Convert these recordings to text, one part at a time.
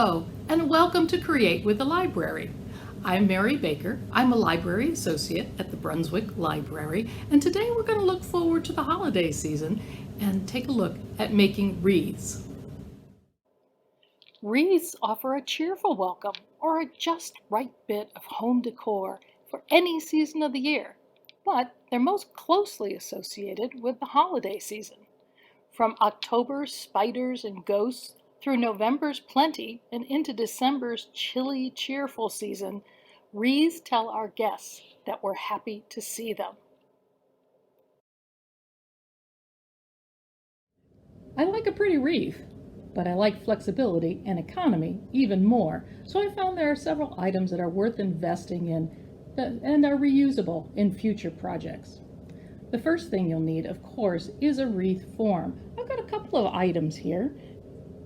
Hello, and welcome to Create with the Library. I'm Mary Baker. I'm a library associate at the Brunswick Library, and today we're going to look forward to the holiday season and take a look at making wreaths. Wreaths offer a cheerful welcome or a just right bit of home decor for any season of the year, but they're most closely associated with the holiday season. From October's spiders and ghosts through November's plenty and into December's chilly, cheerful season, wreaths tell our guests that we're happy to see them. I like a pretty wreath, but I like flexibility and economy even more, so I found there are several items that are worth investing in and are reusable in future projects. The first thing you'll need, of course, is a wreath form. I've got a couple of items here.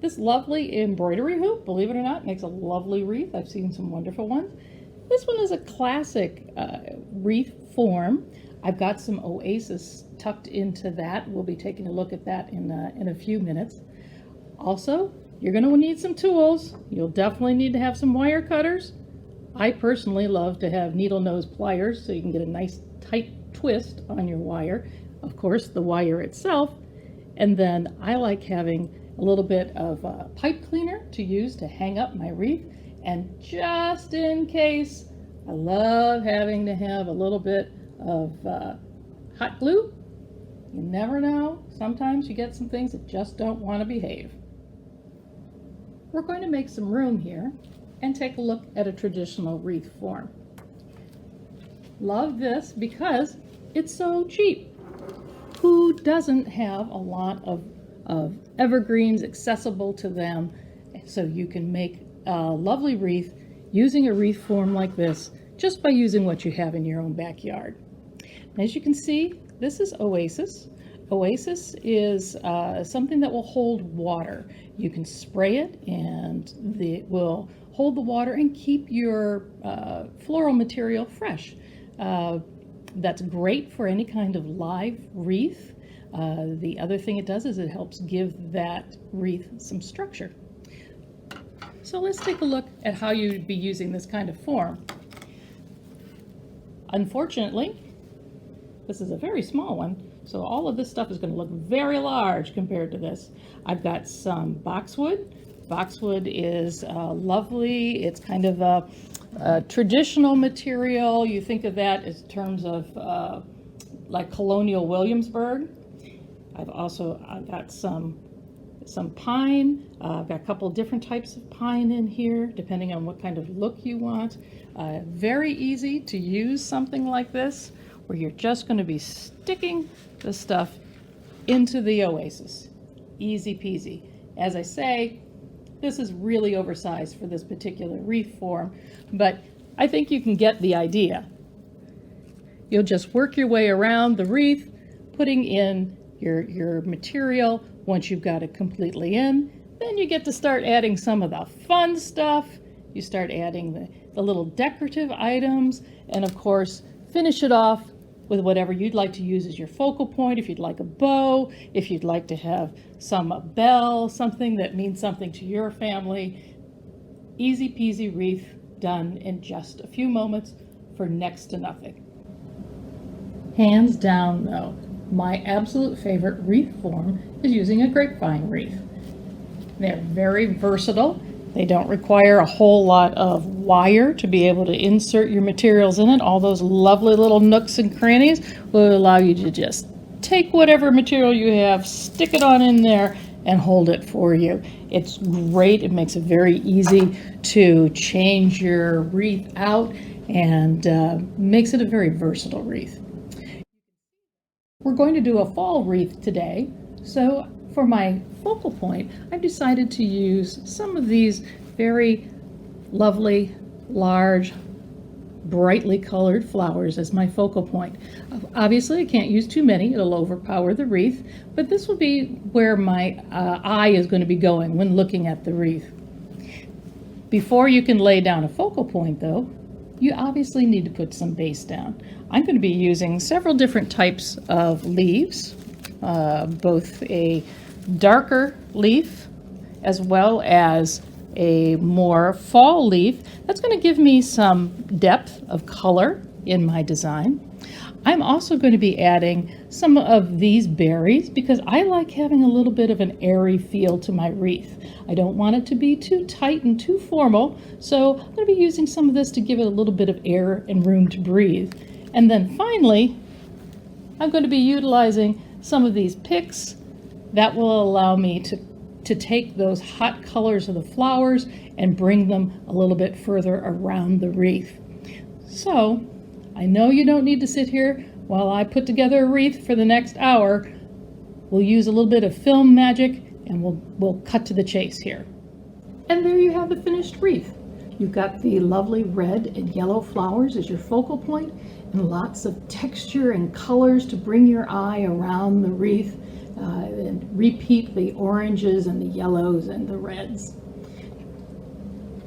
This lovely embroidery hoop, believe it or not, makes a lovely wreath. I've seen some wonderful ones. This one is a classic wreath form. I've got some oasis tucked into that. We'll be taking a look at that in a few minutes. Also, you're going to need some tools. You'll definitely need to have some wire cutters. I personally love to have needle nose pliers so you can get a nice tight twist on your wire. Of course, the wire itself. And then I like having a little bit of pipe cleaner to use to hang up my wreath. And just in case, I love having to have a little bit of hot glue. You never know. Sometimes you get some things that just don't want to behave. We're going to make some room here and take a look at a traditional wreath form. Love this because it's so cheap. Who doesn't have a lot of evergreens accessible to them so you can make a lovely wreath using a wreath form like this just by using what you have in your own backyard. As you can see, this is oasis. Oasis is something that will hold water. You can spray it and it will hold the water and keep your floral material fresh. That's great for any kind of live wreath. The other thing it does is it helps give that wreath some structure. So let's take a look at how you'd be using this kind of form. Unfortunately, this is a very small one, so all of this stuff is going to look very large compared to this. I've got some boxwood. Boxwood is lovely. It's kind of a traditional material. You think of that in terms of like colonial Williamsburg. I've got some pine. I've got a couple different types of pine in here, depending on what kind of look you want. Very easy to use something like this, where you're just going to be sticking the stuff into the oasis. Easy peasy. As I say, this is really oversized for this particular wreath form, but I think you can get the idea. You'll just work your way around the wreath, putting in your material. Once you've got it completely in, then you get to start adding some of the fun stuff. You start adding the little decorative items, and of course, finish it off with whatever you'd like to use as your focal point. If you'd like a bow, if you'd like to have a bell, something that means something to your family. Easy peasy wreath done in just a few moments for next to nothing. Hands down though, my absolute favorite wreath form is using a grapevine wreath. They're very versatile. They don't require a whole lot of wire to be able to insert your materials in it. All those lovely little nooks and crannies will allow you to just take whatever material you have, stick it on in there, and hold it for you. It's great. It makes it very easy to change your wreath out and makes it a very versatile wreath. We're going to do a fall wreath today, so for my focal point, I've decided to use some of these very lovely, large, brightly colored flowers as my focal point. Obviously, I can't use too many, it'll overpower the wreath, but this will be where my eye is going to be going when looking at the wreath. Before you can lay down a focal point, though, you obviously need to put some base down. I'm going to be using several different types of leaves, both a darker leaf as well as a more fall leaf. That's going to give me some depth of color in my design. I'm also going to be adding some of these berries because I like having a little bit of an airy feel to my wreath. I don't want it to be too tight and too formal, so I'm going to be using some of this to give it a little bit of air and room to breathe. And then finally, I'm going to be utilizing some of these picks that will allow me to take those hot colors of the flowers and bring them a little bit further around the wreath. So, I know you don't need to sit here while I put together a wreath for the next hour. We'll use a little bit of film magic and we'll cut to the chase here. And there you have the finished wreath. You've got the lovely red and yellow flowers as your focal point and lots of texture and colors to bring your eye around the wreath and repeat the oranges and the yellows and the reds.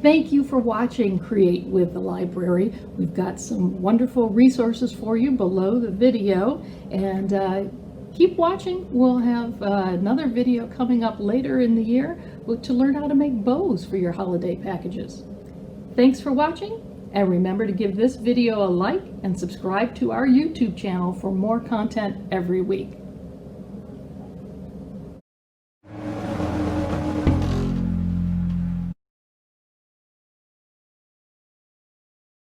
Thank you for watching Create with the Library. We've got some wonderful resources for you below the video, and keep watching. We'll have another video coming up later in the year to learn how to make bows for your holiday packages. Thanks for watching, and remember to give this video a like and subscribe to our YouTube channel for more content every week.